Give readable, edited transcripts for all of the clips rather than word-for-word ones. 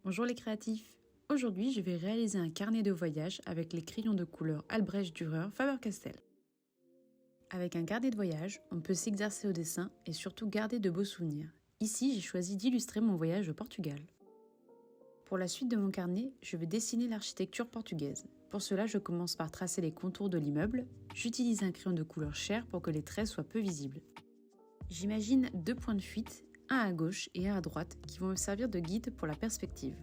Bonjour les créatifs. Aujourd'hui, je vais réaliser un carnet de voyage avec les crayons de couleur Albrecht Dürer Faber-Castell. Avec un carnet de voyage, on peut s'exercer au dessin et surtout garder de beaux souvenirs. Ici, j'ai choisi d'illustrer mon voyage au Portugal. Pour la suite de mon carnet, je vais dessiner l'architecture portugaise. Pour cela, je commence par tracer les contours de l'immeuble. J'utilise un crayon de couleur chair pour que les traits soient peu visibles. J'imagine 2 points de fuite, un à gauche et un à droite, qui vont me servir de guide pour la perspective.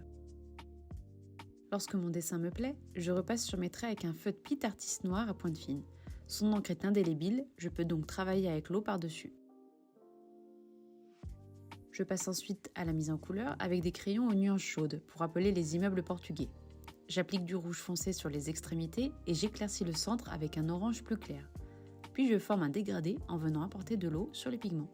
Lorsque mon dessin me plaît, je repasse sur mes traits avec un feutre Pit Artist noir à pointe fine. Son encre est indélébile, je peux donc travailler avec l'eau par-dessus. Je passe ensuite à la mise en couleur avec des crayons aux nuances chaudes pour rappeler les immeubles portugais. J'applique du rouge foncé sur les extrémités et j'éclaircis le centre avec un orange plus clair. Puis je forme un dégradé en venant apporter de l'eau sur les pigments.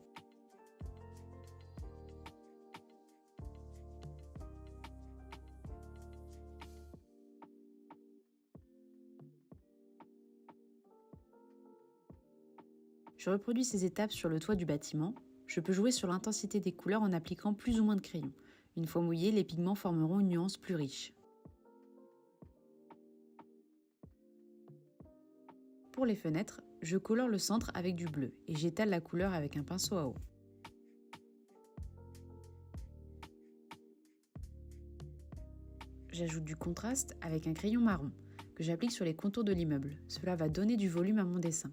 Je reproduis ces étapes sur le toit du bâtiment. Je peux jouer sur l'intensité des couleurs en appliquant plus ou moins de crayons. Une fois mouillés, les pigments formeront une nuance plus riche. Pour les fenêtres, je colore le centre avec du bleu et j'étale la couleur avec un pinceau à eau. J'ajoute du contraste avec un crayon marron que j'applique sur les contours de l'immeuble. Cela va donner du volume à mon dessin.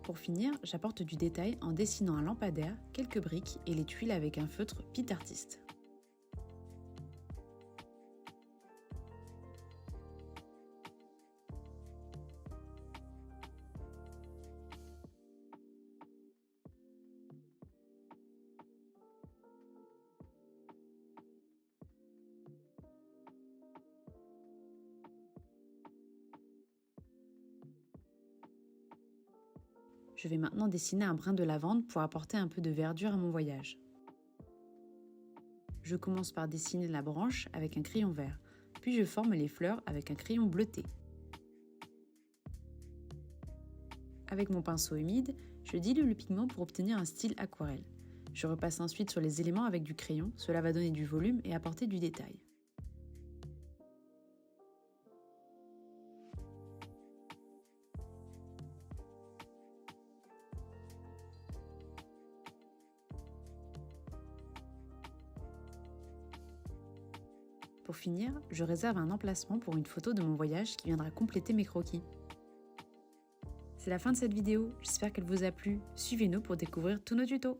Pour finir, j'apporte du détail en dessinant un lampadaire, quelques briques et les tuiles avec un feutre Pit Artist. Je vais maintenant dessiner un brin de lavande pour apporter un peu de verdure à mon voyage. Je commence par dessiner la branche avec un crayon vert, puis je forme les fleurs avec un crayon bleuté. Avec mon pinceau humide, je dilue le pigment pour obtenir un style aquarelle. Je repasse ensuite sur les éléments avec du crayon, cela va donner du volume et apporter du détail. Pour finir, je réserve un emplacement pour une photo de mon voyage qui viendra compléter mes croquis. C'est la fin de cette vidéo, j'espère qu'elle vous a plu. Suivez-nous pour découvrir tous nos tutos.